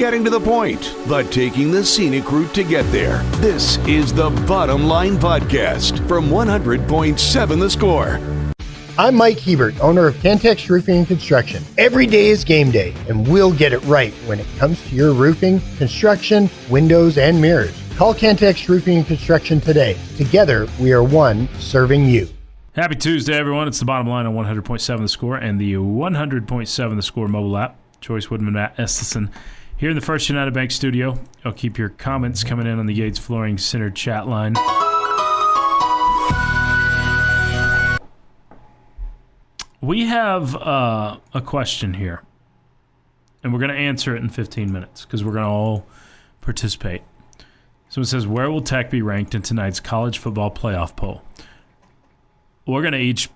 getting to the point, but taking the scenic route to get there. This is the Bottom Line Podcast from 100.7 The Score. I'm Mike Hebert, owner of Cantex Roofing and Construction. Every day is game day, and we'll get it right when it comes to your roofing, construction, windows, and mirrors. Call Cantex Roofing and Construction today. Together, we are one serving you. Happy Tuesday, everyone. It's the Bottom Line on 100.7 The Score and the 100.7 The Score mobile app. Chois Woodman, Matt Estenson here in the First United Bank studio. I'll keep your comments coming in on the Yates Flooring Center chat line. We have a question here, and we're going to answer it in 15 minutes because we're going to all participate. So it says, where will Tech be ranked in tonight's college football playoff poll? We're going to each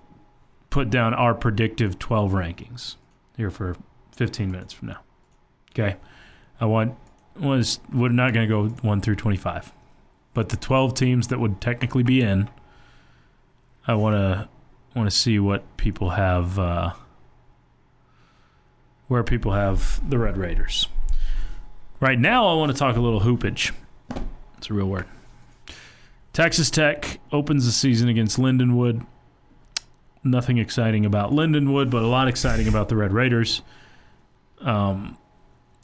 put down our predictive 12 rankings here for 15 minutes from now. Okay? We're not going to go 1 through 25. But the 12 teams that would technically be in, I want to see what people have, where people have the Red Raiders. Right now, I want to talk a little hoopage. It's a real word. Texas Tech opens the season against Lindenwood. Nothing exciting about Lindenwood, but a lot exciting about the Red Raiders.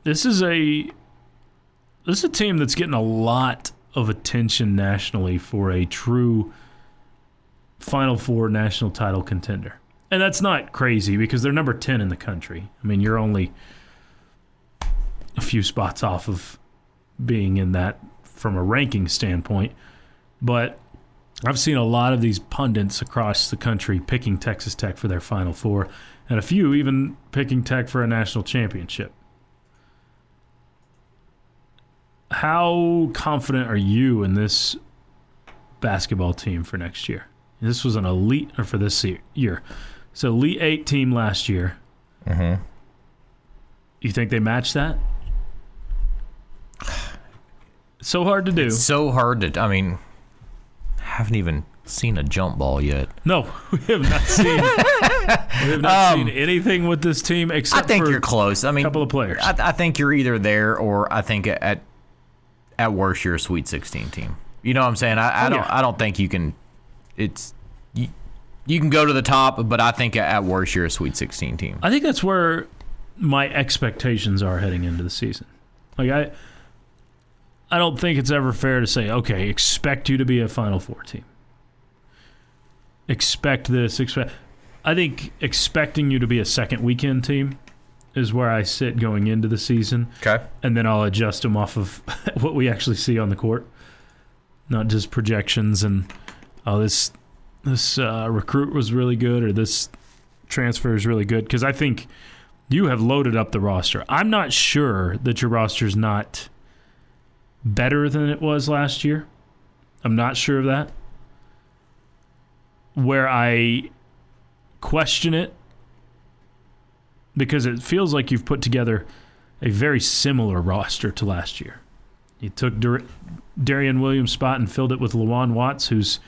This is a team that's getting a lot of attention nationally for a true Final Four national title contender. And that's not crazy because they're number 10 in the country. I mean, you're only a few spots off of being in that from a ranking standpoint. But I've seen a lot of these pundits across the country picking Texas Tech for their Final Four, and a few even picking Tech for a national championship. How confident are you in this basketball team for next year? This was an elite, or for this year. So Elite 8 team last year. Mm-hmm. You think they match that? It's so hard to do. It's so hard to, I mean, haven't even seen a jump ball yet. No, we have not seen anything with this team except I think for you're close. I mean, a couple of players. I think you're either there or I think at worst you're a Sweet 16 team. You know what I'm saying? I don't think you can. You can go to the top, but I think at worst you're a Sweet 16 team. I think that's where my expectations are heading into the season. Like I don't think it's ever fair to say, okay, expect you to be a Final Four team. Expect this. I think expecting you to be a second weekend team is where I sit going into the season. Okay. And then I'll adjust them off of what we actually see on the court, not just projections and, this recruit was really good or this transfer is really good, because I think you have loaded up the roster. I'm not sure that your roster's not better than it was last year. I'm not sure of that. Where I question it, because it feels like you've put together a very similar roster to last year. You took Darian Williams' spot and filled it with Lawan Watts, who's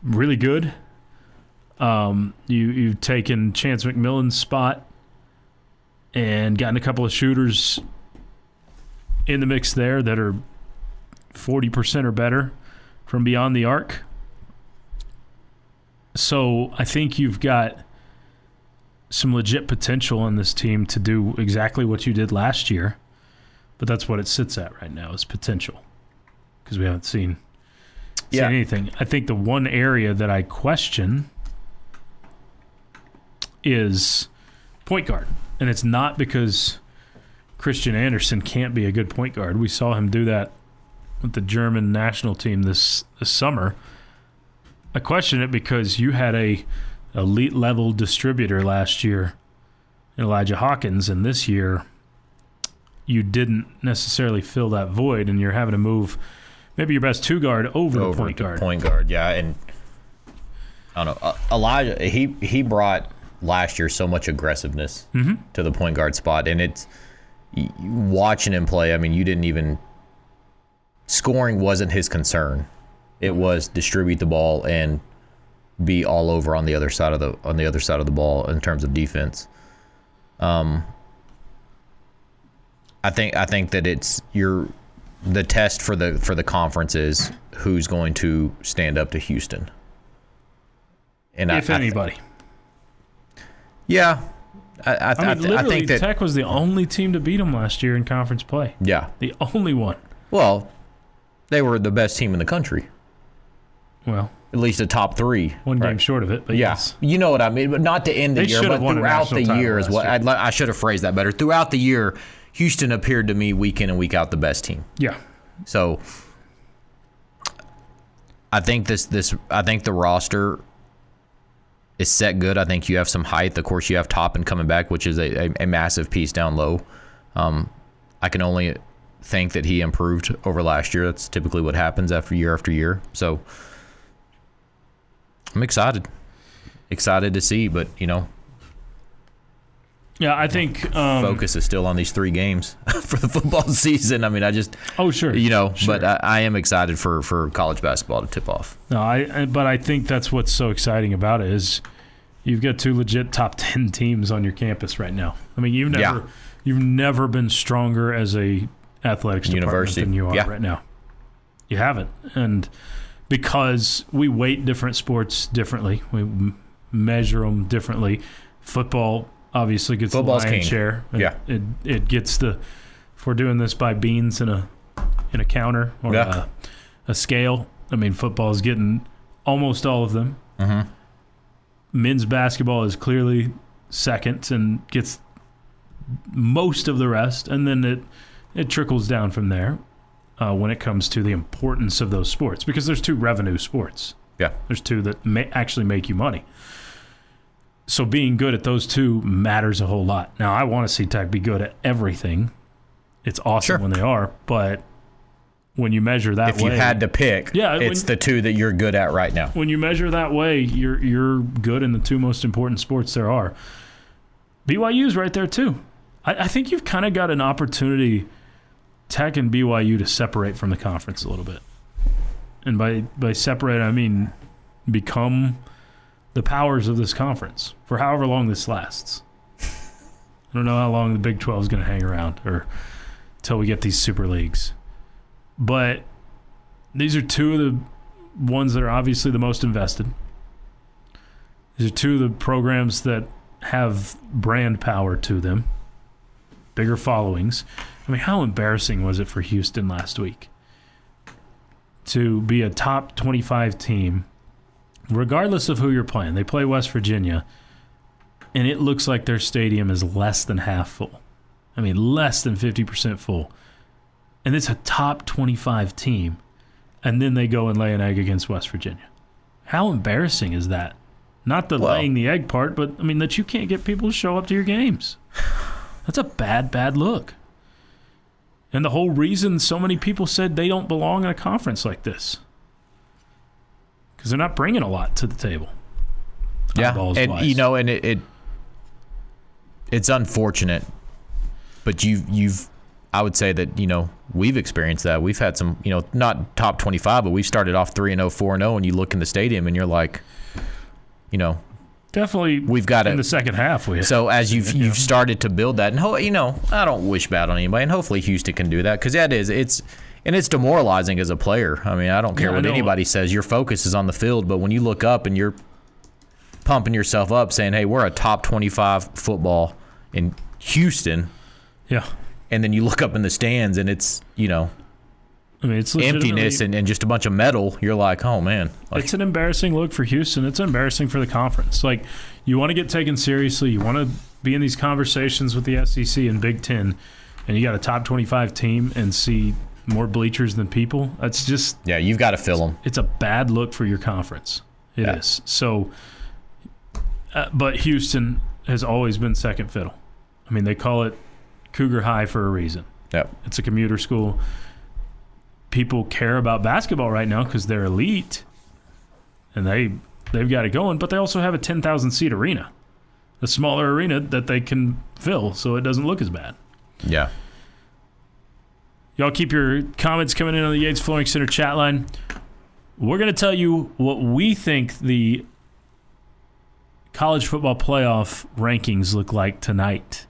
really good. You've taken Chance McMillan's spot and gotten a couple of shooters in the mix there that are 40% or better from beyond the arc. So I think you've got some legit potential on this team to do exactly what you did last year, but that's what it sits at right now is potential, because we haven't seen anything. I think the one area that I question is point guard, and it's not because Christian Anderson can't be a good point guard. We saw him do that with the German national team this summer. I question it because you had a elite level distributor last year, Elijah Hawkins, and this year you didn't necessarily fill that void, and you're having to move maybe your best two guard over the point guard. Point guard, yeah, and I don't know. Elijah, he brought last year so much aggressiveness to the point guard spot, and it's watching him play. I mean, you didn't even scoring wasn't his concern. It was distribute the ball and be all over on the other side of the ball in terms of defense. I I think that it's the test for the conference is who's going to stand up to Houston. And if anybody. Yeah. I mean, literally, I think that Tech was the only team to beat them last year in conference play. Yeah. The only one. Well, they were the best team in the country. Well, at least a top 3. One game short of it, but yeah. yes. You know what I mean, but not to end the They year, should but have won a throughout the national year is title what last I should have phrased that better. Throughout the year, Houston appeared to me week in and week out the best team. Yeah. So I think I think the roster is set good. I think you have some height. Of course, you have Toppin coming back, which is a massive piece down low. I can only think that he improved over last year. That's typically what happens after year. So I'm excited to see, but yeah, I think focus is still on these 3 games for the football season. I mean, sure, but I am excited for college basketball to tip off. No, but I think that's what's so exciting about it is you've got 2 legit top 10 teams on your campus right now. I mean, you've never been stronger as a athletics department than you are right now. You haven't, and because we weight different sports differently, we measure them differently. Football obviously gets Football's the lion's king. share. It gets if we're doing this by beans in a counter or a scale. I mean, football is getting almost all of them. Mm-hmm. Men's basketball is clearly second and gets most of the rest, and then it trickles down from there when it comes to the importance of those sports, because there's 2 revenue sports. Yeah, there's 2 that actually make you money. So being good at those 2 matters a whole lot. Now, I want to see Tech be good at everything. It's awesome when they are, but when you measure that way, if you had to pick, it's the 2 that you're good at right now. When you measure that way, you're good in the 2 most important sports there are. BYU's right there too. I think you've kind of got an opportunity, Tech and BYU, to separate from the conference a little bit. And by separate, I mean become the powers of this conference for however long this lasts. I don't know how long the Big 12 is going to hang around or until we get these super leagues. But these are 2 of the ones that are obviously the most invested. These are 2 of the programs that have brand power to them, bigger followings. I mean, how embarrassing was it for Houston last week to be a top 25 team, regardless of who you're playing? They play West Virginia, and it looks like their stadium is less than half full. I mean, less than 50% full. And it's a top 25 team, and then they go and lay an egg against West Virginia. How embarrassing is that? Not the laying the egg part, but, I mean, that you can't get people to show up to your games. That's a bad look. And the whole reason so many people said they don't belong in a conference like this, because they're not bringing a lot to the table. Yeah, and it's unfortunate, but you've I would say that we've experienced that. We've had some not top 25, but we've started off 3-0, 4-0, and you look in the stadium and you're like, definitely we've got in the second half. So as you've started to build that, and I don't wish bad on anybody, and hopefully Houston can do that, because it's demoralizing as a player. I mean, I don't care what anybody says. Your focus is on the field, but when you look up and you're pumping yourself up, saying, "Hey, we're a top 25 football in Houston," and then you look up in the stands and it's it's emptiness and just a bunch of metal. You're like, oh man, it's an embarrassing look for Houston. It's embarrassing for the conference. Like, you want to get taken seriously, you want to be in these conversations with the SEC and Big Ten, and you got a top 25 team and see more bleachers than people. That's just you've got to fill them. It's a bad look for your conference. It is. So, but Houston has always been second fiddle. I mean, they call it Cougar High for a reason. Yep. It's a commuter school. People care about basketball right now because they're elite, and they've got it going. But they also have a 10,000 seat arena, a smaller arena that they can fill, so it doesn't look as bad. Yeah. Y'all keep your comments coming in on the Yates Flooring Center chat line. We're going to tell you what we think the college football playoff rankings look like tonight.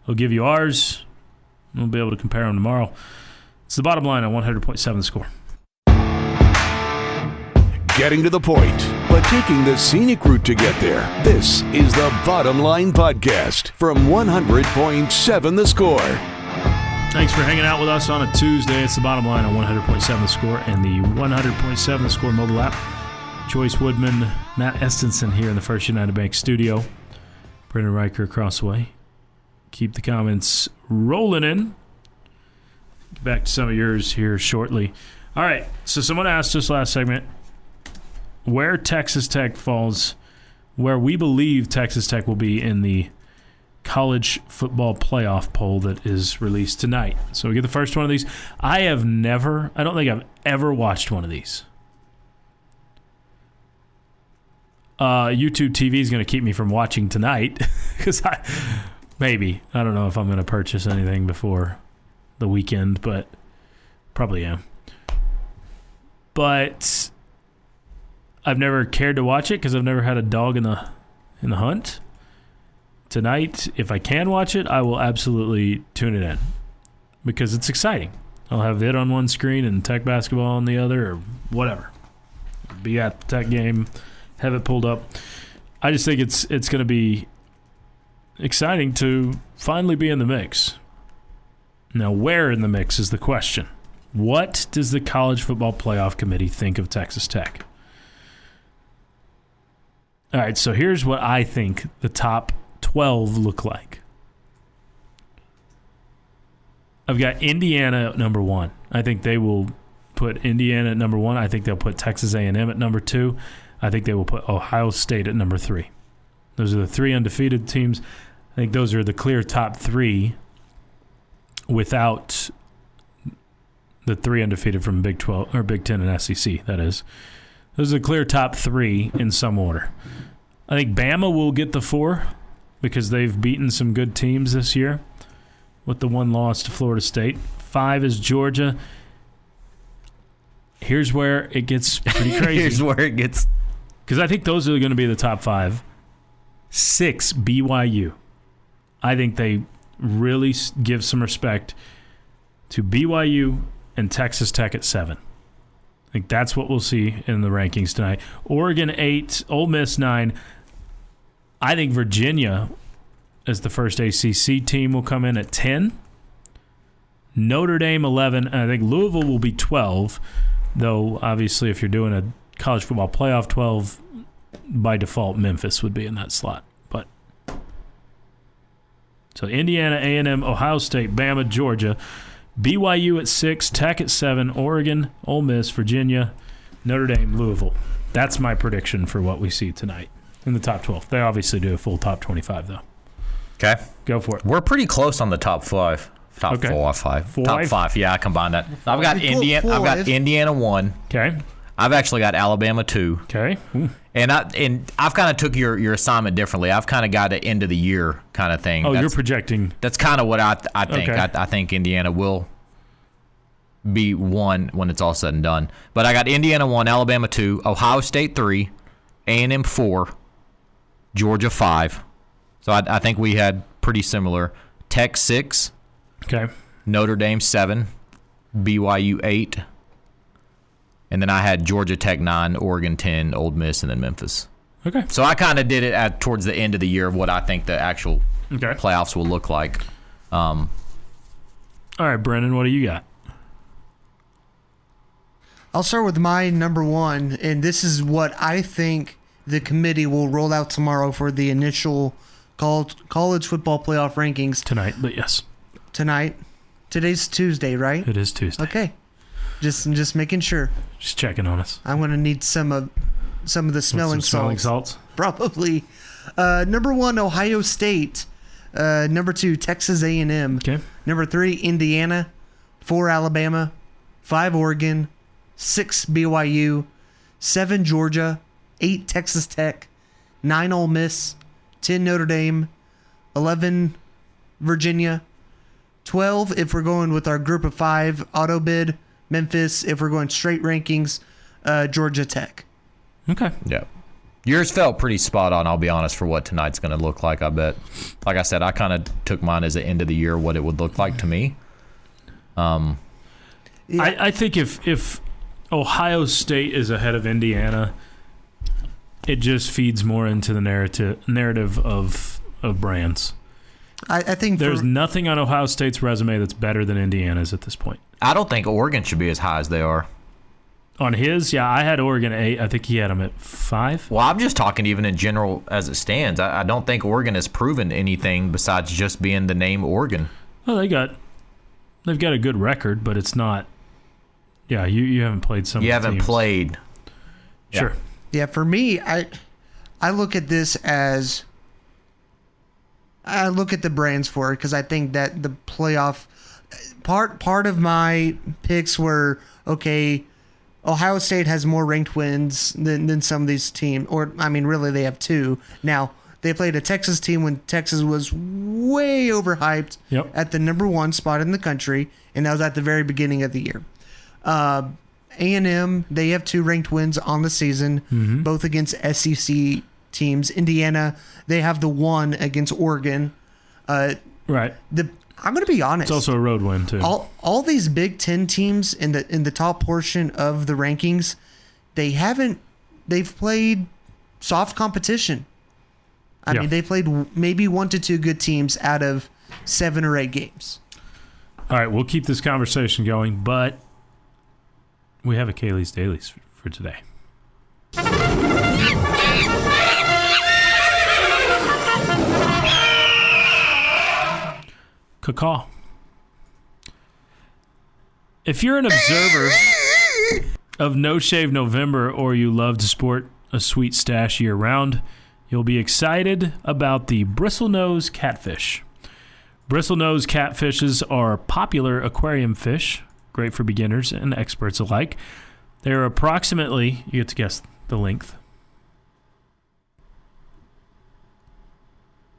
We'll give you ours. We'll be able to compare them tomorrow. It's the bottom line on 100.7 The Score. Getting to the point, but taking the scenic route to get there. This is the Bottom Line Podcast from 100.7 The Score. Thanks for hanging out with us on a Tuesday. It's the bottom line on 100.7 The Score and the 100.7 The Score mobile app. Chois Woodman, Matt Estenson here in the First United Bank studio. Brendan Riker across the way. Keep the comments rolling in. Get back to some of yours here shortly. All right, so someone asked us last segment where Texas Tech falls, where we believe Texas Tech will be in the college football playoff poll that is released tonight. So we get the first one of these. I don't think I've ever watched one of these. YouTube TV is going to keep me from watching tonight because I don't know if I'm going to purchase anything before the weekend, but probably am. But I've never cared to watch it because I've never had a dog in the hunt. Tonight, if I can watch it, I will absolutely tune it in because it's exciting. I'll have it on one screen and Tech basketball on the other or whatever. Be at the Tech game, have it pulled up. I just think it's going to be exciting to finally be in the mix. Now, where in the mix is the question. What does the College Football Playoff Committee think of Texas Tech? All right, so here's what I think the top 12 look like. I've got Indiana at number 1. I think they will put Indiana at number 1. I think they'll put Texas A&M at number 2. I think they will put Ohio State at number 3. Those are the 3 undefeated teams. I think those are the clear top 3 without the 3 undefeated from Big 12 or Big 10 and SEC, that is. Those are the clear top 3 in some order. I think Bama will get the 4 because they've beaten some good teams this year with the 1 loss to Florida State. 5 is Georgia. Here's where it gets pretty crazy. Here's where it gets... Because I think those are going to be the top 5. 6, BYU. I think they really give some respect to BYU and Texas Tech at 7. I think that's what we'll see in the rankings tonight. Oregon 8, Ole Miss 9. I think Virginia, as the first ACC team, will come in at 10. Notre Dame 11. And I think Louisville will be 12, though obviously if you're doing a college football playoff 12, by default Memphis would be in that slot. But so Indiana, A&M, Ohio State, Bama, Georgia, BYU at 6, Tech at 7, Oregon, Ole Miss, Virginia, Notre Dame, Louisville. That's my prediction for what we see tonight in the top 12. They obviously do a full top 25, though. Okay. Go for it. We're pretty close on the top 5. Top 5. Top 5. Yeah, I combined that. I've got Indiana 1. Okay. I've actually got Alabama 2. Okay. Ooh. And I've kind of took your assignment differently. I've kind of got an end of the year kind of thing. Oh, you're projecting. That's kind of what I think. Okay. I think Indiana will be 1 when it's all said and done. But I got Indiana 1, Alabama 2, Ohio State 3, A&M 4, Georgia 5. So I think we had pretty similar. Tech 6. Okay. Notre Dame 7, BYU 8. And then I had Georgia Tech 9, Oregon 10, Ole Miss, and then Memphis. Okay. So I kind of did it towards the end of the year of what I think the actual playoffs will look like. All right, Brendan, what do you got? I'll start with my number 1, and this is what I think the committee will roll out tomorrow for the initial college football playoff rankings. Tonight, but yes. Tonight. Today's Tuesday, right? It is Tuesday. Okay. Just making sure. Just checking on us. I'm going to need some of the smelling salts. Probably. Number 1, Ohio State. Number 2, Texas A&M. Okay. Number 3, Indiana. 4, Alabama. 5, Oregon. 6, BYU. 7, Georgia. 8, Texas Tech. 9, Ole Miss. 10, Notre Dame. 11, Virginia. 12, if we're going with our group of 5 auto bid, Memphis. If we're going straight rankings, Georgia Tech. Okay. Yeah. Yours felt pretty spot on, I'll be honest, for what tonight's going to look like, I bet. Like I said, I kind of took mine as the end of the year, what it would look like to me. I think if Ohio State is ahead of Indiana, it just feeds more into the narrative of brands. I think there's nothing on Ohio State's resume that's better than Indiana's at this point. I don't think Oregon should be as high as they are. On his, yeah, I had Oregon at 8. I think he had them at 5. Well, I'm just talking even in general as it stands. I don't think Oregon has proven anything besides just being the name Oregon. Well, they've got a good record, but it's not. Yeah, you haven't played some. You haven't teams. played. Sure. Yeah, for me, I look at this as I look at the brands for it because I think that the playoff part of my picks were okay. Ohio State has more ranked wins than some of these teams, or I mean, really, they have 2 now. They played a Texas team when Texas was way overhyped at the number 1 spot in the country, and that was at the very beginning of the year. A&M, they have 2 ranked wins on the season, both against SEC teams. Indiana, they have the 1 against Oregon. Right. I'm going to be honest. It's also a road win too. All these Big Ten teams in the top portion of the rankings, they've played soft competition. I mean, they played maybe 1 to 2 good teams out of 7 or 8 games. All right, we'll keep this conversation going, but we have a Kaylee's Dailies for today. Caw. If you're an observer of No Shave November or you love to sport a sweet stash year-round, you'll be excited about the bristlenose catfish. Bristlenose catfishes are popular aquarium fish, great for beginners and experts alike. They're approximately, you get to guess the length.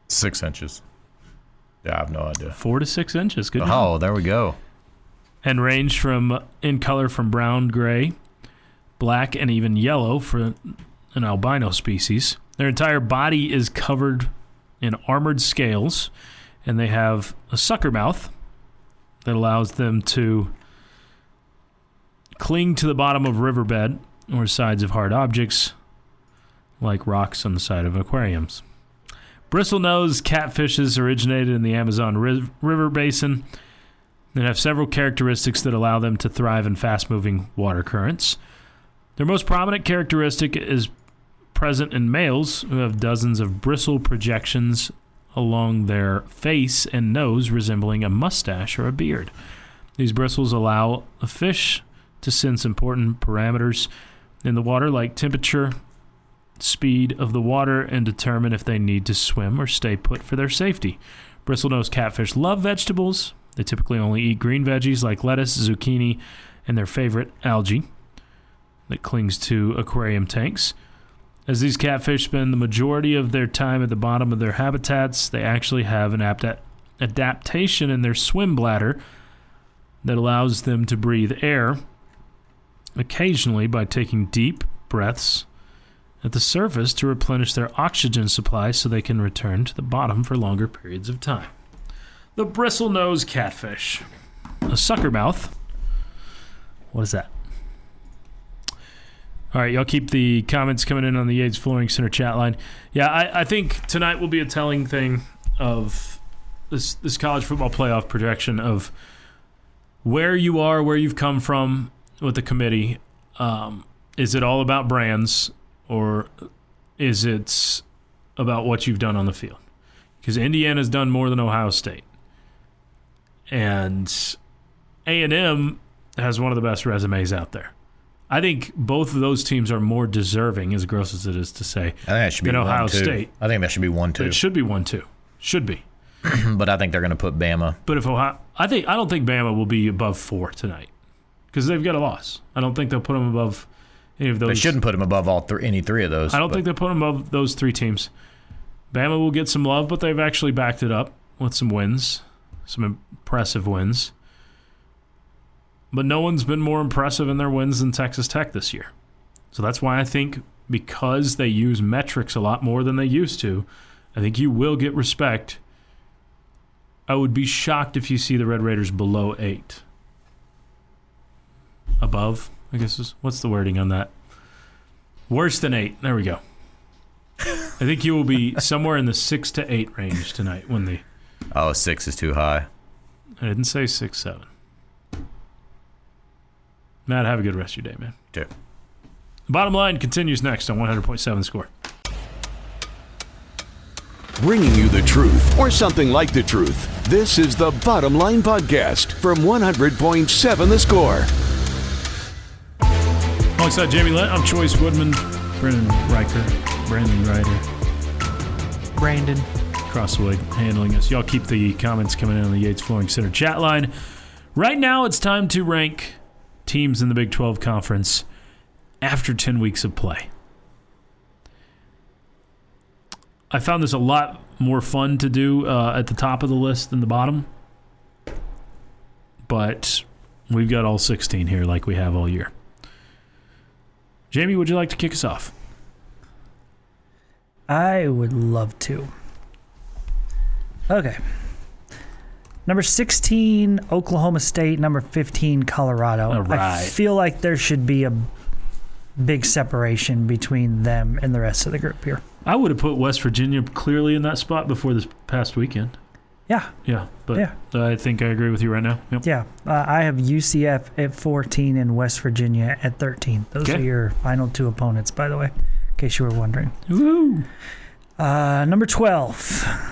6 inches. Yeah, I have no idea. 4 to 6 inches. Good. Oh, there we go. And range in color from brown, gray, black, and even yellow for an albino species. Their entire body is covered in armored scales, and they have a sucker mouth that allows them to cling to the bottom of riverbed or sides of hard objects like rocks on the side of aquariums. Bristlenose catfishes originated in the Amazon River basin and have several characteristics that allow them to thrive in fast-moving water currents. Their most prominent characteristic is present in males who have dozens of bristle projections along their face and nose resembling a mustache or a beard. These bristles allow a fish to sense important parameters in the water like temperature, speed of the water, and determine if they need to swim or stay put for their safety. Bristlenose catfish love vegetables. They typically only eat green veggies like lettuce, zucchini, and their favorite algae that clings to aquarium tanks. As these catfish spend the majority of their time at the bottom of their habitats, they actually have an adaptation in their swim bladder that allows them to breathe air occasionally by taking deep breaths at the surface to replenish their oxygen supply so they can return to the bottom for longer periods of time. The bristlenose catfish. A sucker mouth. What is that? All right, y'all keep the comments coming in on the Yates Flooring Center chat line. Yeah, I think tonight will be a telling thing of this college football playoff projection of where you are, where you've come from with the committee. Is it all about brands, or is it about what you've done on the field? Because Indiana's done more than Ohio State. And A&M has one of the best resumes out there. I think both of those teams are more deserving, as gross as it is to say, than Ohio State. I think that should be 1-2. It should be 1-2. Should be. But I think they're going to put Bama. But if Ohio, I don't think Bama will be above 4 tonight because they've got a loss. I don't think they'll put them above any of those. They shouldn't put them above any 3 of those. I don't think they'll put them above those 3 teams. Bama will get some love, but they've actually backed it up with some wins, some impressive wins. But no one's been more impressive in their wins than Texas Tech this year. So that's why I think because they use metrics a lot more than they used to, I think you will get respect. I would be shocked if you see the Red Raiders below 8. above, I guess what's the wording on that? Worse than 8. There we go. I think you will be somewhere in the 6 to 8 range tonight when the... Oh, 6 is too high. I didn't say 6, 7. Matt, have a good rest of your day, man. Okay. Bottom line continues next on 100.7 The Score. Bringing you the truth, or something like the truth. This is the Bottom Line Podcast from 100.7 The Score. Alongside Jamie Lent, I'm Chois Woodman, Brandon Ryder, Brandon. across the way handling us. Y'all keep the comments coming in on the Yates Flooring Center chat line. Right now, it's time to rank teams in the Big 12 Conference after 10 weeks of play. I found this a lot more fun to do at the top of the list than the bottom. But we've got all 16 here like we have all year. Jamie, would you like to kick us off? I would love to. Okay. Number 16, Oklahoma State. Number 15, Colorado. All right. I feel like there should be a big separation between them and the rest of the group here. I would have put West Virginia clearly in that spot before this past weekend. Yeah. Yeah, but Yeah. I think I agree with you right now. Yep. Yeah. I have UCF at 14 and West Virginia at 13. Those Okay. are your final two opponents, by the way, in case you were wondering. Woo! Number 12.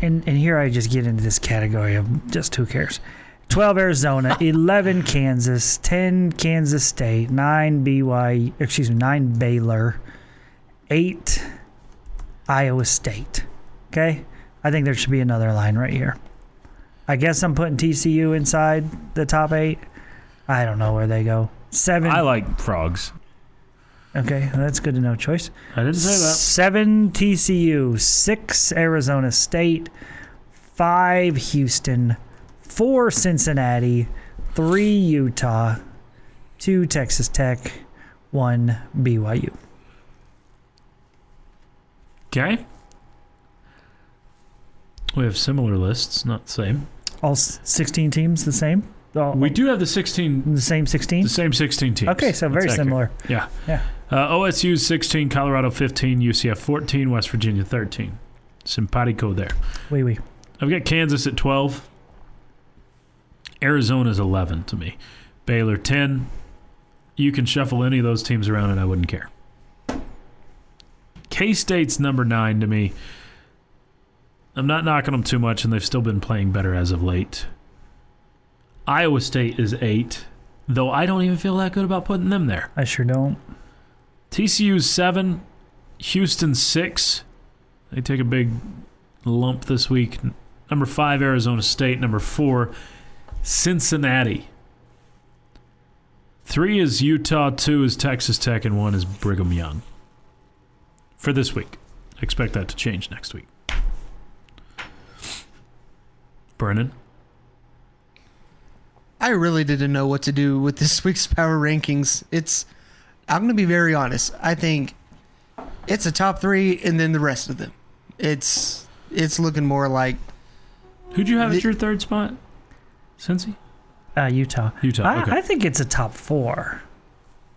And here I just get into this category of just who cares. 12 Arizona, 11 Kansas, 10 Kansas State, 9 Baylor, 8 Iowa State. Okay? I think there should be another line right here. I guess I'm putting TCU inside the top 8. I don't know where they go. 7. I like frogs. Okay, that's good to know, Choice. I didn't say that. 7 TCU, 6 Arizona State, 5 Houston, 4 Cincinnati, 3 Utah, 2 Texas Tech, 1 BYU. Okay. We have similar lists, not the same. All 16 teams the same? We do have the 16, The same 16? the same 16 teams. Okay, so very That's accurate. similar. Yeah. Yeah. OSU 16, Colorado 15, UCF 14, West Virginia 13. Simpatico there. Oui. I've got Kansas at 12. Arizona's 11 to me. Baylor 10. You can shuffle any of those teams around and I wouldn't care. K-State's number 9 to me. I'm not knocking them too much, and they've still been playing better as of late. Iowa State is 8, though I don't even feel that good about putting them there. I sure don't. TCU's 7, Houston 6. They take a big lump this week. Number 5, Arizona State. Number 4, Cincinnati. 3 is Utah, 2 is Texas Tech, and 1 is Brigham Young. For this week. Expect that to change next week. Brennan? I really didn't know what to do with this week's power rankings. I'm going to be very honest. I think it's a top 3 and then the rest of them. It's looking more like... Who'd you have at your third spot? Cincy? Utah. Utah, okay. I think it's a top 4.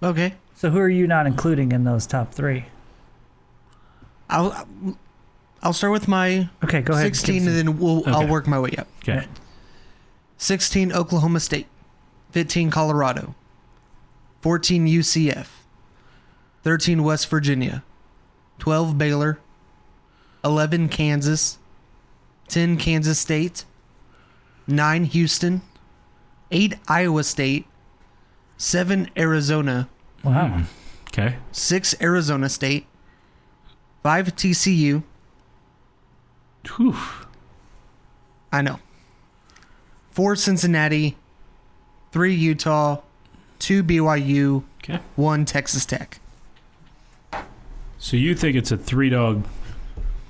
Okay. So who are you not including in those top 3? I'll start with my Okay, go ahead. 16 and then I'll Okay. work my way up. Okay. 16 Oklahoma State, 15 Colorado, 14 UCF, 13 West Virginia, 12 Baylor, 11 Kansas, 10 Kansas State, 9 Houston, 8 Iowa State, 7 Arizona, Wow. Okay. 6 Arizona State, 5 TCU. Whew. I know. 4 Cincinnati, 3 Utah, 2 BYU, Okay. 1 Texas Tech. So you think it's a 3-dog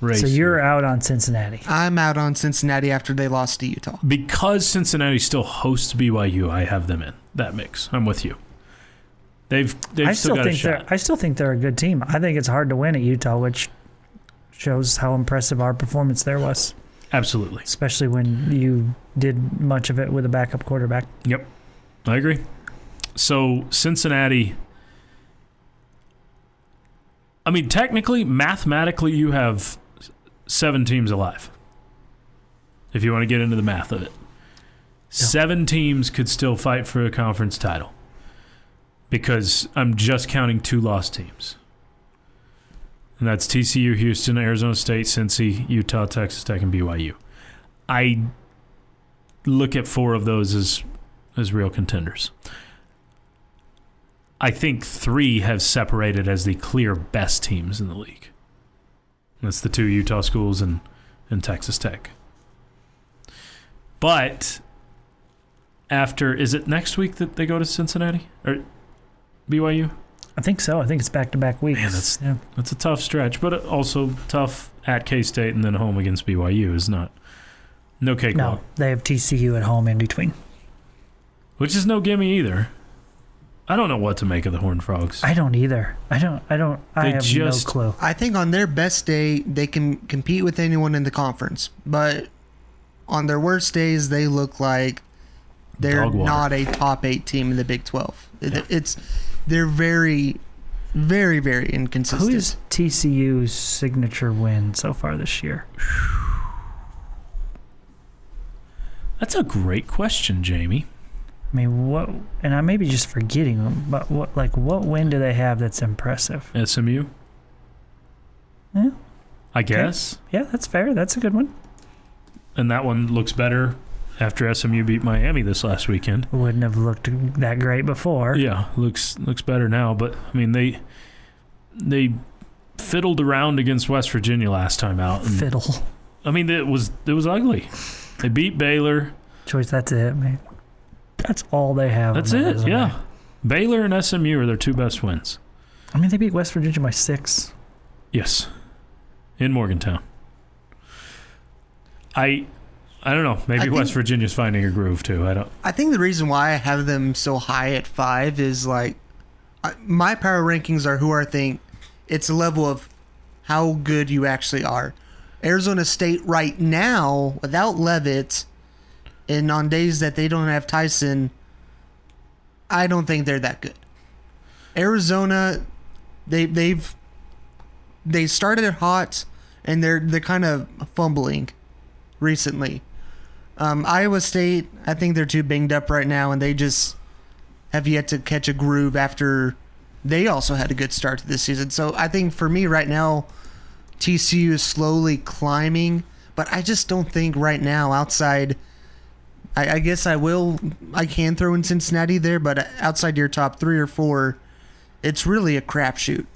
race? So you're here. out on Cincinnati. I'm out on Cincinnati after they lost to Utah. Because Cincinnati still hosts BYU, I have them in that mix. I'm with you. They've still got a shot. I still think they're a good team. I think it's hard to win at Utah, which shows how impressive our performance there was, Absolutely. especially when you did much of it with a backup quarterback. Yep. I agree. So Cincinnati, I mean, technically, mathematically, you have 7 teams alive. If you want to get into the math of it. 7 teams could still fight for a conference title. Because I'm just counting 2 lost teams. And that's TCU, Houston, Arizona State, Cincy, Utah, Texas Tech, and BYU. I look at 4 of those as real contenders. I think 3 have separated as the clear best teams in the league. That's the 2 Utah schools and Texas Tech. But after, is it next week that they go to Cincinnati? Or BYU? I think so. I think it's back-to-back weeks. Man, that's a tough stretch, but also tough at K-State and then home against BYU is no cakewalk. No, they have TCU at home in between. Which is no gimme either. I don't know what to make of the Horned Frogs. I don't either. I have no clue. I think on their best day, they can compete with anyone in the conference. But on their worst days, they look like they're not a top 8 team in the Big 12. Yeah. They're very, very, very inconsistent. Who is TCU's signature win so far this year? That's a great question, Jamie. I mean, what? And I may be just forgetting them, but what win do they have that's impressive? SMU? Yeah. I guess. Okay. Yeah, that's fair. That's a good one. And that one looks better after SMU beat Miami this last weekend. Wouldn't have looked that great before. Yeah, looks better now. But I mean, they fiddled around against West Virginia last time out. And, Fiddle. I mean, it was ugly. They beat Baylor. Choice, that's it, man. That's all they have. That's it. Yeah, Baylor and SMU are their 2 best wins. I mean, they beat West Virginia by 6. Yes, in Morgantown. I don't know. Maybe West Virginia's finding a groove too. I think the reason why I have them so high at 5 is like my power rankings are who I think it's a level of how good you actually are. Arizona State right now without Leavitt and on days that they don't have Tyson, I don't think they're that good. Arizona, they started hot and they're kind of fumbling recently. Iowa State, I think they're too banged up right now, and they just have yet to catch a groove after they also had a good start to this season. So I think for me right now, TCU is slowly climbing, but I just don't think right now outside. I guess I can throw in Cincinnati there, but outside your top 3 or 4, it's really a crapshoot.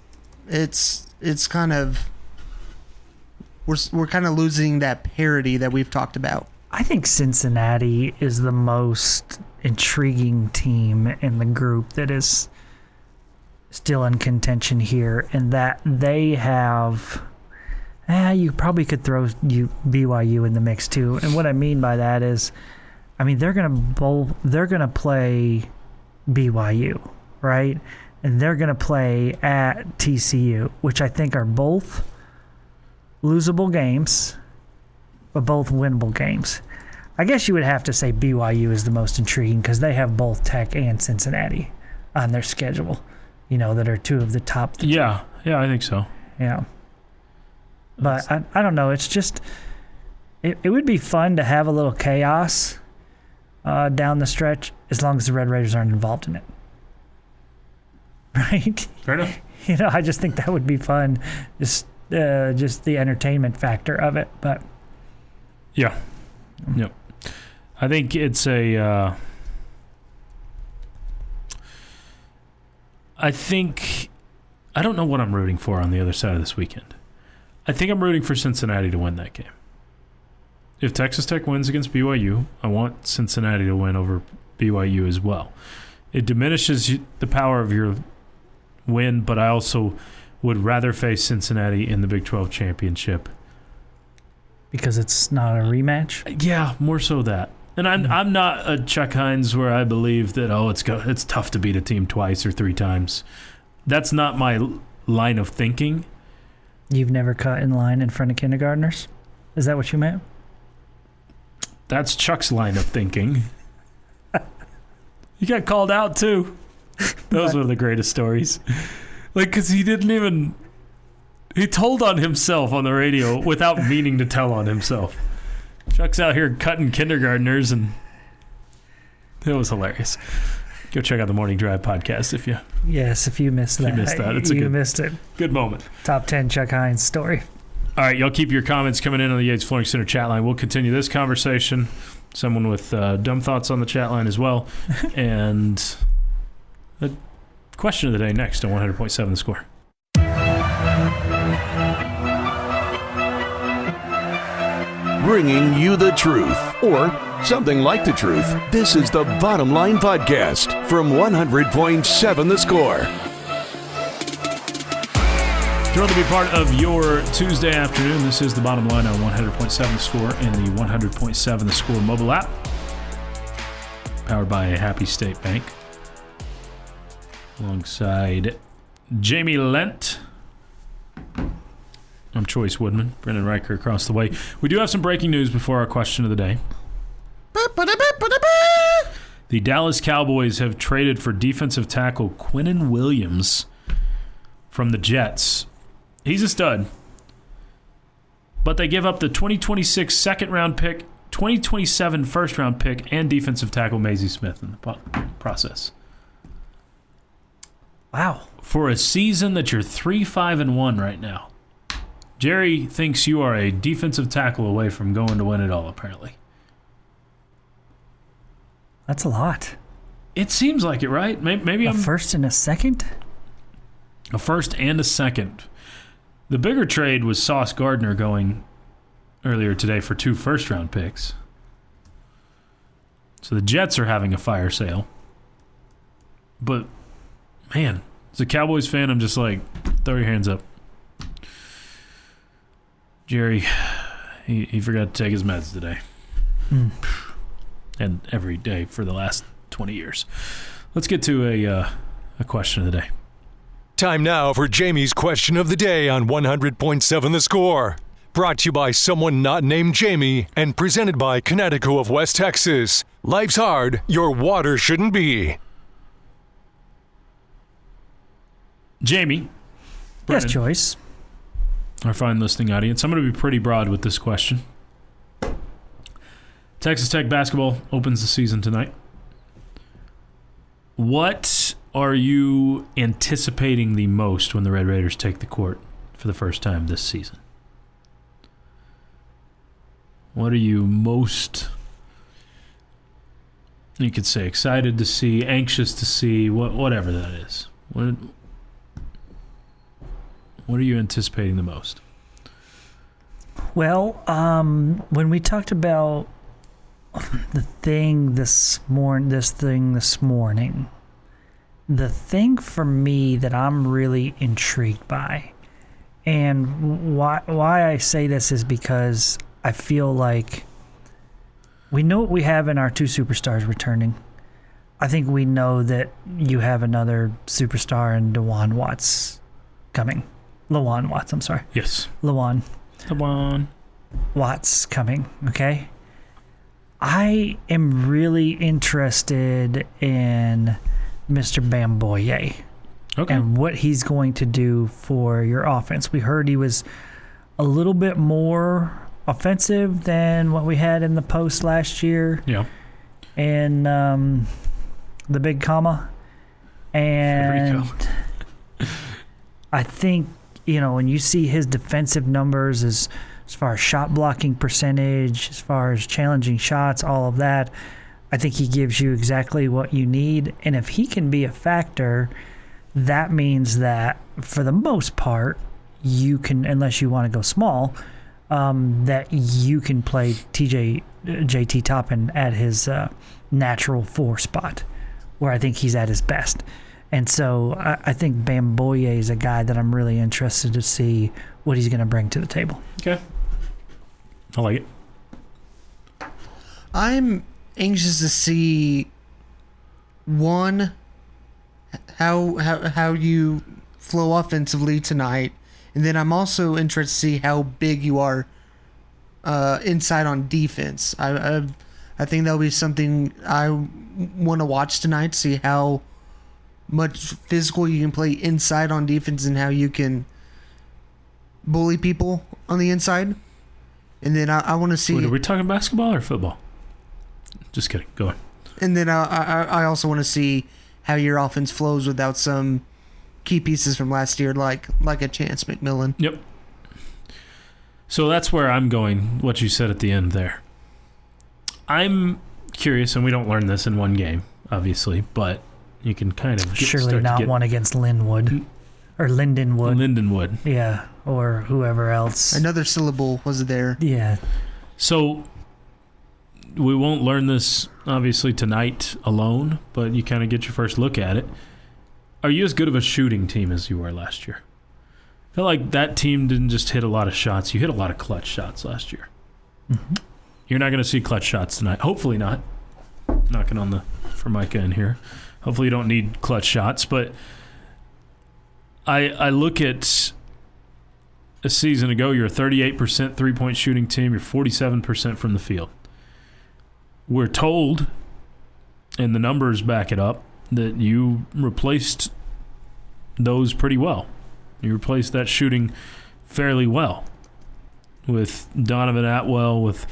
It's kind of we're kind of losing that parity that we've talked about. I think Cincinnati is the most intriguing team in the group that is still in contention here, and that they have. You probably could throw BYU in the mix too, and what I mean by that is, I mean they're gonna play BYU, right? And they're gonna play at TCU, which I think are both losable games, but both winnable games. I guess you would have to say BYU is the most intriguing because they have both Tech and Cincinnati on their schedule, that are 2 of the top 3. Yeah, I think so. Yeah. But I don't know. It's just, it would be fun to have a little chaos down the stretch as long as the Red Raiders aren't involved in it. Right? Fair enough. I just think that would be fun. Just the entertainment factor of it. But yeah. Yep. I think it's I don't know what I'm rooting for on the other side of this weekend. I think I'm rooting for Cincinnati to win that game. If Texas Tech wins against BYU, I want Cincinnati to win over BYU as well. It diminishes the power of your win, but I also would rather face Cincinnati in the Big 12 championship. Because it's not a rematch? Yeah, more so that. And I'm not a Chuck Hines where I believe that, it's tough to beat a team twice or 3 times. That's not my line of thinking. You've never cut in line in front of kindergartners? Is that what you meant? That's Chuck's line of thinking. You got called out too. That was one of the greatest stories. Like, because he told on himself on the radio without meaning to tell on himself. Chuck's out here cutting kindergartners, and it was hilarious. Go check out the Morning Drive podcast if you missed that. You missed it. Good moment. Top 10 Chuck Hines story. All right, y'all keep your comments coming in on the Yates Flooring Center chat line. We'll continue this conversation. Someone with dumb thoughts on the chat line as well. And the question of the day next on 100.7 The Score. Bringing you the truth, or something like the truth. This is the Bottom Line Podcast from 100.7 The Score. Thrilled to be part of your Tuesday afternoon. This is the Bottom Line on 100.7 The Score and the 100.7 The Score mobile app. Powered by Happy State Bank. Alongside Jamie Lent. I'm Chois Woodman. Brendan Riker across the way. We do have some breaking news before our question of the day. The Dallas Cowboys have traded for defensive tackle Quinnen Williams from the Jets. He's a stud. But they give up the 2026 second-round pick, 2027 first-round pick, and defensive tackle Maisie Smith in the process. Wow. For a season that you're 3-5-1 right now. Jerry thinks you are a defensive tackle away from going to win it all, apparently. That's a lot. It seems like it, right? Maybe a first and a second? A first and a second. The bigger trade was Sauce Gardner going earlier today for 2 first-round picks. So the Jets are having a fire sale. But, man, as a Cowboys fan, I'm just like, throw your hands up. Jerry, he forgot to take his meds today. And every day for the last 20 years. Let's get to a question of the day. Time now for Jamie's question of the day on 100.7 The Score. Brought to you by someone not named Jamie and presented by Connecticut of West Texas. Life's hard, your water shouldn't be. Jamie. Yes, Choice. Our fine listening audience. I'm going to be pretty broad with this question. Texas Tech basketball opens the season tonight. What are you anticipating the most when the Red Raiders take the court for the first time this season? What are you most, you could say, excited to see, anxious to see, whatever that is? What are you anticipating the most? Well, when we talked about this thing this morning, the thing for me that I'm really intrigued by, and why I say this is because I feel like we know what we have in our 2 superstars returning. I think we know that you have another superstar in Lawan Watts coming. Lawan Watts, I'm sorry. Yes. Lawan Watts coming, okay? I am really interested in Mr. Bamboye and what he's going to do for your offense. We heard he was a little bit more offensive than what we had in the post last year. Yeah. And the big comma. And I think, when you see his defensive numbers as far as shot blocking percentage, as far as challenging shots, all of that, I think he gives you exactly what you need. And if he can be a factor, that means that for the most part, you can, unless you want to go small, that you can play JT Toppin at his natural 4 spot, where I think he's at his best. And so I think Bamboye is a guy that I'm really interested to see what he's going to bring to the table. Okay. I like it. I'm anxious to see, one, how you flow offensively tonight, and then I'm also interested to see how big you are inside on defense. I think that'll be something I want to watch tonight, see how much physical you can play inside on defense and how you can bully people on the inside. And then I want to see... Wait, are we talking basketball or football? Just kidding. Go on. And then I also want to see how your offense flows without some key pieces from last year, like a Chance McMillan. Yep. So that's where I'm going, what you said at the end there. I'm curious, and we don't learn this in one game, obviously, but you can kind of surely not one against Lindenwood or Lindenwood. Lindenwood. Yeah, or whoever else. Another syllable was there. Yeah. So we won't learn this, obviously, tonight alone, but you kind of get your first look at it. Are you as good of a shooting team as you were last year? I feel like that team didn't just hit a lot of shots. You hit a lot of clutch shots last year. Mm-hmm. You're not going to see clutch shots tonight. Hopefully not. Knocking on the Formica in here. Hopefully you don't need clutch shots. But I look at a season ago, you're a 38% three-point shooting team. You're 47% from the field. We're told, and the numbers back it up, that you replaced those pretty well. You replaced that shooting fairly well with Donovan Atwell, with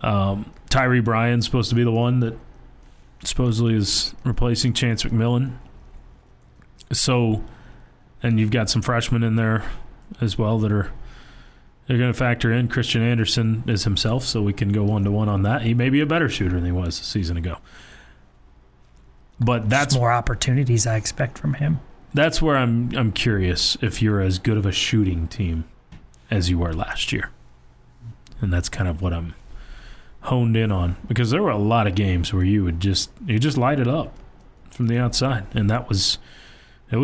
Tyree Bryan supposed to be the one that supposedly is replacing Chance McMillan. So, and you've got some freshmen in there as well they're going to factor in. Christian Anderson is himself, so we can go one-to-one on that. He may be a better shooter than he was a season ago. But that's just more opportunities I expect from him. That's where I'm curious if you're as good of a shooting team as you were last year. And that's kind of what I'm honed in on, because there were a lot of games where you just light it up from the outside, and it was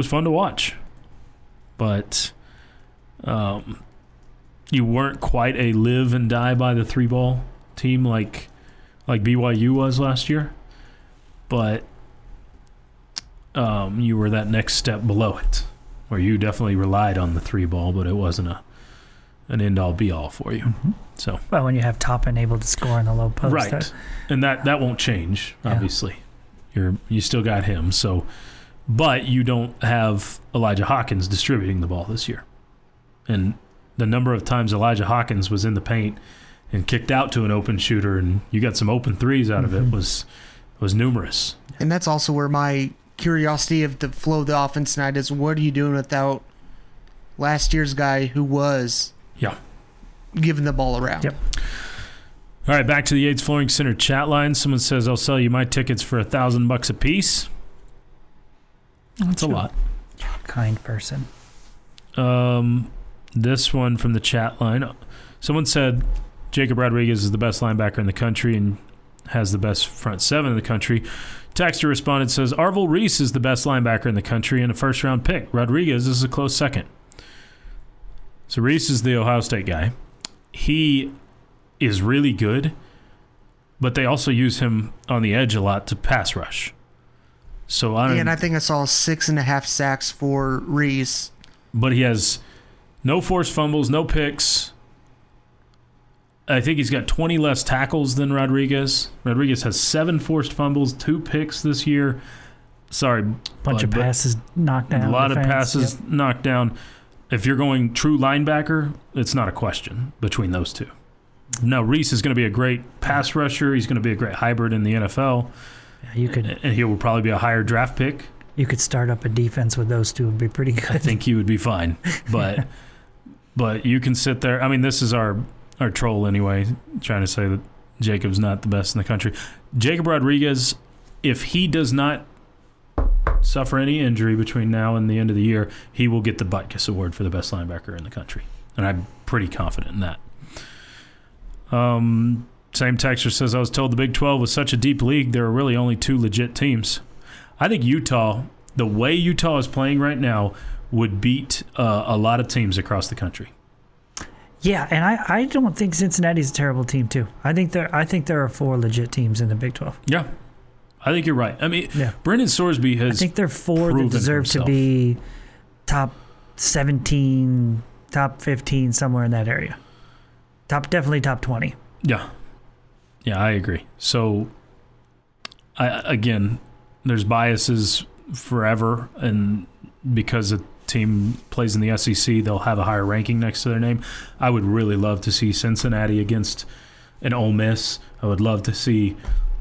fun to watch. But you weren't quite a live and die by the three ball team like BYU was last year, but you were that next step below it, where you definitely relied on the three ball, but it wasn't an end-all be-all for you. Mm-hmm. So, well, when you have Toppin able to score in the low post, right, and that won't change. Obviously, you still got him. So, but you don't have Elijah Hawkins distributing the ball this year, and the number of times Elijah Hawkins was in the paint and kicked out to an open shooter, and you got some open threes out of it was numerous. And that's also where my curiosity of the flow of the offense tonight is, what are you doing without last year's guy who was giving the ball around? Yep. All right, back to the Yates Flooring Center chat line. Someone says, I'll sell you my tickets for $1,000 a piece. That's a lot. Kind person. This one from the chat line. Someone said Jacob Rodriguez is the best linebacker in the country and has the best front seven in the country. Texter responded, says, Arvil Reese is the best linebacker in the country and a first-round pick. Rodriguez is a close second. So Reese is the Ohio State guy. He is really good, but they also use him on the edge a lot to pass rush. So I think I saw 6.5 sacks for Reese. But he has no forced fumbles, no picks. I think he's got 20 less tackles than Rodriguez. Rodriguez has 7 forced fumbles, 2 picks this year. Sorry. Bunch of passes knocked down. A lot of passes knocked down. If you're going true linebacker, it's not a question between those two. Now, Reese is going to be a great pass rusher. He's going to be a great hybrid in the NFL. Yeah, and he will probably be a higher draft pick. You could start up a defense with those two. It would be pretty good. I think he would be fine. But you can sit there. I mean, this is our troll anyway, trying to say that Jacob's not the best in the country. Jacob Rodriguez, if he does not suffer any injury between now and the end of the year, he will get the Butkus Award for the best linebacker in the country. And I'm pretty confident in that. Same texter says, I was told the Big 12 was such a deep league, there are really only 2 legit teams. I think Utah, the way Utah is playing right now, would beat a lot of teams across the country. Yeah, and I don't think Cincinnati's a terrible team too. I think there are 4 legit teams in the Big 12. Yeah, I think you're right. I mean, Brendan Sorsby has. I think there are 4 that deserve himself to be top 17, top 15, somewhere in that area. Definitely top 20. Yeah, I agree. So, again, there's biases forever, and because a team plays in the SEC, they'll have a higher ranking next to their name. I would really love to see Cincinnati against an Ole Miss. I would love to see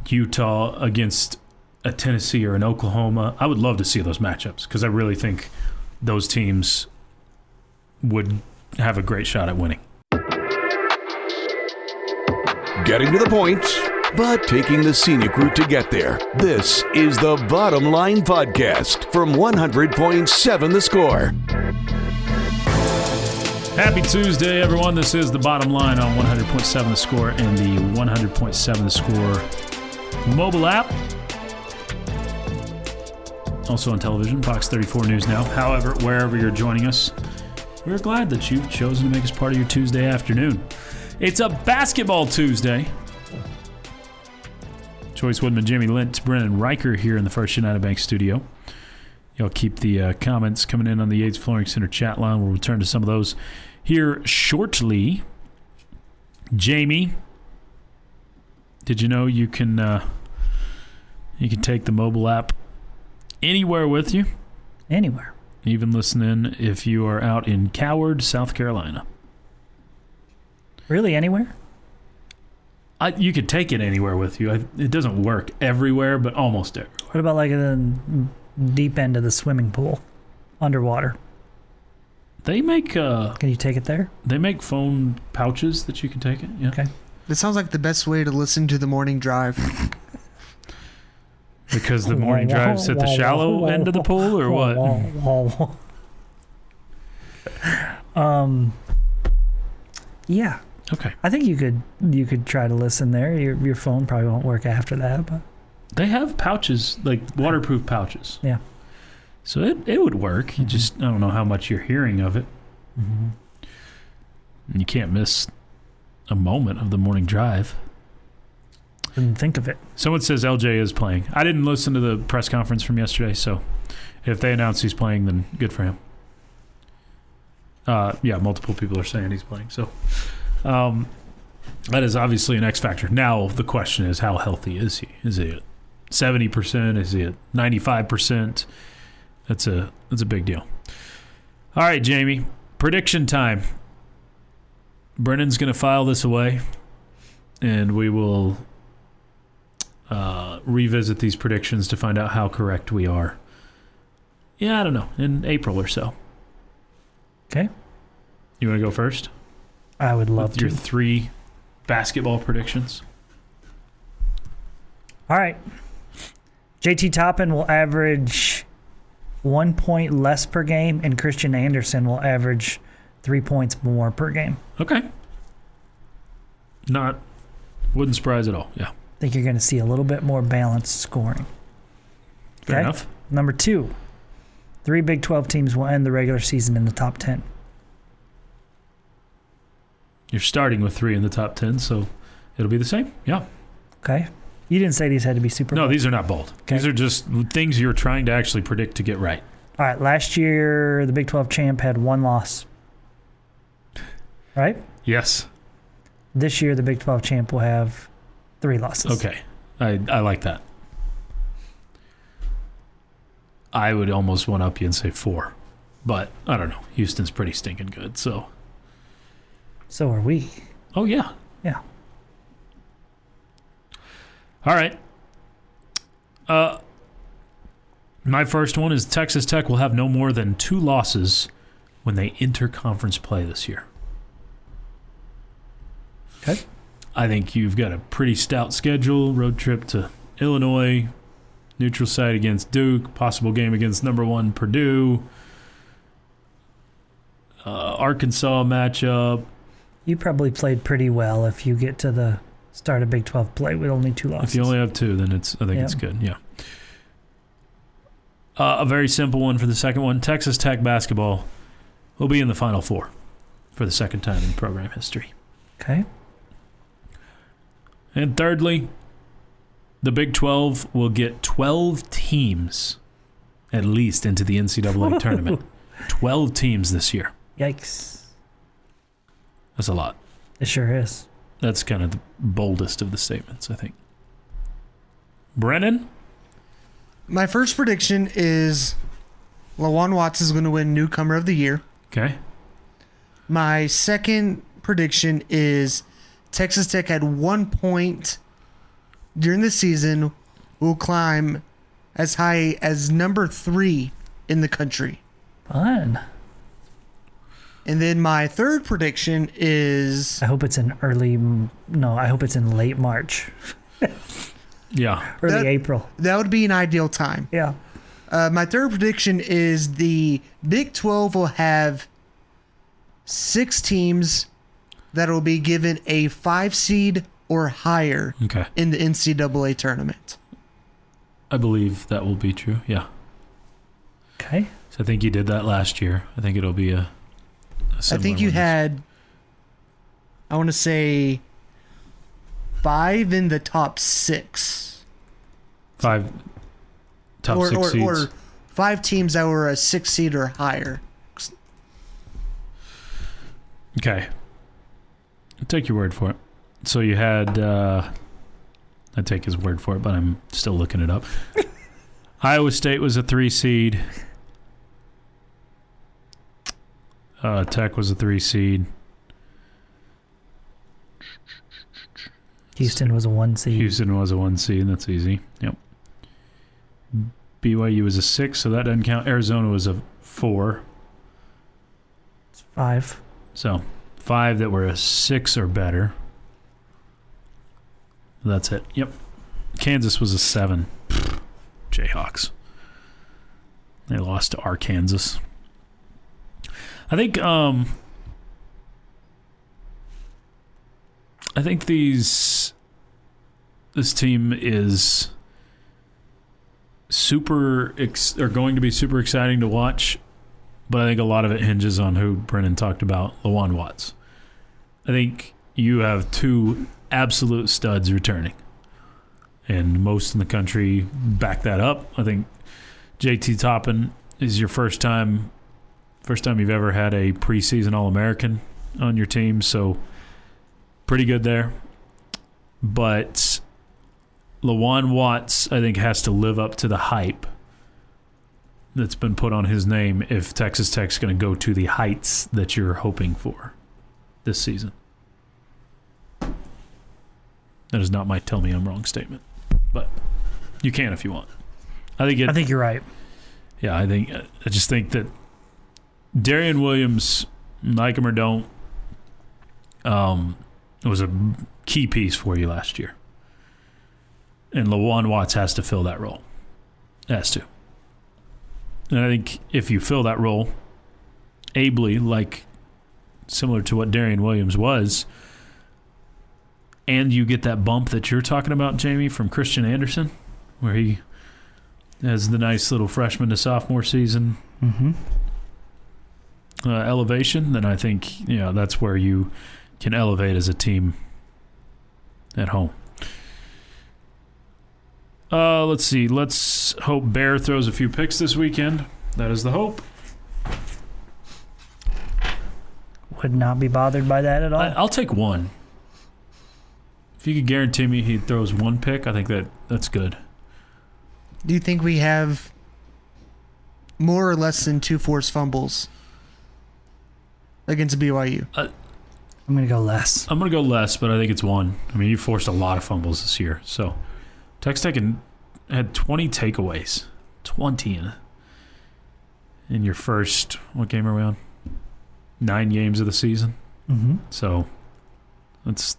Utah against a Tennessee or an Oklahoma. I would love to see those matchups because I really think those teams would have a great shot at winning. Getting to the point, but taking the scenic route to get there. This is the Bottom Line Podcast from 100.7 The Score. Happy Tuesday, everyone. This is The Bottom Line on 100.7 The Score and the 100.7 The Score mobile app. Also on television, Fox 34 News Now. However, wherever you're joining us, we're glad that you've chosen to make us part of your Tuesday afternoon. It's a basketball Tuesday. Chois Woodman, Jamie Lent, Brennan Riker here in the First United Bank studio. You'll keep the comments coming in on the Yates Flooring Center chat line. We'll return to some of those here shortly. Jamie, did you know you can take the mobile app anywhere with you? Anywhere. Even listen in if you are out in Coward, South Carolina. Really, anywhere? You could take it anywhere with you. It doesn't work everywhere, but almost everywhere. What about like the deep end of the swimming pool, underwater? They make. Can you take it there? They make phone pouches that you can take it. Yeah. Okay. That sounds like the best way to listen to the morning drive. Because the morning drive's at the shallow end of the pool, or what? Yeah. Okay. I think you could try to listen there. Your phone probably won't work after that, but They have pouches, like waterproof pouches. yeah. So it would work. You just, I don't know how much you're hearing of it. Mm-hmm. And you can't miss a moment of the morning drive. Didn't think of it. Someone says LJ is playing. I didn't listen to the press conference from yesterday, so if they announce he's playing, then good for him. Yeah, multiple people are saying he's playing. So that is obviously an X factor. Now the question is, how healthy is he? Is he at 70%? Is he at 95%? That's a big deal. All right, Jamie. Prediction time. Brennan's going to file this away, and we will revisit these predictions to find out how correct we are. Yeah, I don't know. In April or so. Okay. You want to go first? I would love With to. your 3 basketball predictions. All right. JT Toppin will average 1 point less per game, and Christian Anderson will average 3 points more per game. Okay. Wouldn't surprise at all. Yeah. I think you're going to see a little bit more balanced scoring. Fair enough. Number 2, 3 Big 12 teams will end the regular season in the top 10. You're starting with 3 in the top 10, so it'll be the same. Yeah. Okay. You didn't say these had to be super No, bold. these are not bold. Okay. These are just things you're trying to actually predict to get right. All right. Last year, the Big 12 champ had 1 loss. Right? Yes. This year, the Big 12 champ will have 3 losses. Okay. I like that. I would almost one up you and say 4. But I don't know. Houston's pretty stinking good, so. So are we. Oh, yeah. Yeah. All right. My first one is Texas Tech will have no more than 2 losses when they enter conference play this year. Okay. I think you've got a pretty stout schedule. Road trip to Illinois, neutral site against Duke, possible game against number 1 Purdue, Arkansas matchup. You probably played pretty well if you get to the start of Big 12 play with only 2 losses. If you only have 2, then I think it's good. Yeah. A very simple one for the second one. Texas Tech basketball will be in the Final Four for the second time in program history. Okay. And thirdly, the Big 12 will get 12 teams at least into the NCAA tournament. 12 teams this year. Yikes. That's a lot. It sure is. That's kind of the boldest of the statements, I think. Brennan? My first prediction is Lawan Watts is going to win Newcomer of the Year. Okay. My second prediction is Texas Tech at 1 point during the season will climb as high as number 3 in the country. Fun. And then my third prediction is I hope it's in I hope it's in late March. Yeah. Early April. that would be an ideal time. Yeah. My third prediction is the Big 12 will have 6 teams that will be given a 5 seed or higher Okay. in the NCAA tournament. I believe that will be true. Yeah. Okay. So I think you did that last year. I think it'll be a I similar think you one. had, I want to say, 5 in the top 6. 5 top 6 seeds. Or 5 teams that were a 6 seed or higher. Okay. I'll take your word for it. So you had, I take his word for it, but I'm still looking it up. Iowa State was a 3 seed. Tech was a 3 seed. Houston was a 1 seed. Houston was a 1 seed. That's easy. Yep. BYU was a 6, so that doesn't count. Arizona was a 4. It's 5. So 5 that were a 6 or better. That's it. Yep. Kansas was a 7. Jayhawks. They lost to Arkansas. I think this team is going to be super exciting to watch, but I think a lot of it hinges on who Brennan talked about, Lawan Watts. I think you have 2 absolute studs returning, and most in the country back that up. I think JT Toppin is your first time you've ever had a preseason All-American on your team, so pretty good there. But Lawan Watts, I think, has to live up to the hype that's been put on his name if Texas Tech's going to go to the heights that you're hoping for this season. That is not my tell me I'm wrong statement, but you can if you want. I think you're right. Yeah, I just think that Darian Williams, like him or don't, was a key piece for you last year. And Lawan Watts has to fill that role. Has to. And I think if you fill that role ably, like similar to what Darian Williams was, and you get that bump that you're talking about, Jamie, from Christian Anderson, where he has the nice little freshman to sophomore season elevation, then I think that's where you can elevate as a team at home. Let's see. Let's hope Bear throws a few picks this weekend. That is the hope. Would not be bothered by that at all. I'll take 1. If you could guarantee me he throws 1 pick, I think that's good. Do you think we have more or less than 2 forced fumbles against BYU? I'm going to go less. I'm going to go less, but I think it's 1. I mean, you forced a lot of fumbles this year. So Texas Tech had 20 takeaways. 20 in your first, what game are we on? 9 games of the season. Mm-hmm. So it's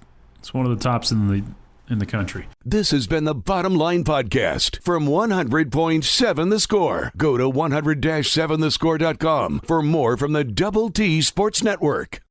one of the tops in the country. This has been the Bottom Line Podcast from 100.7 The Score. Go to 100-7thescore.com for more from the Double T Sports Network.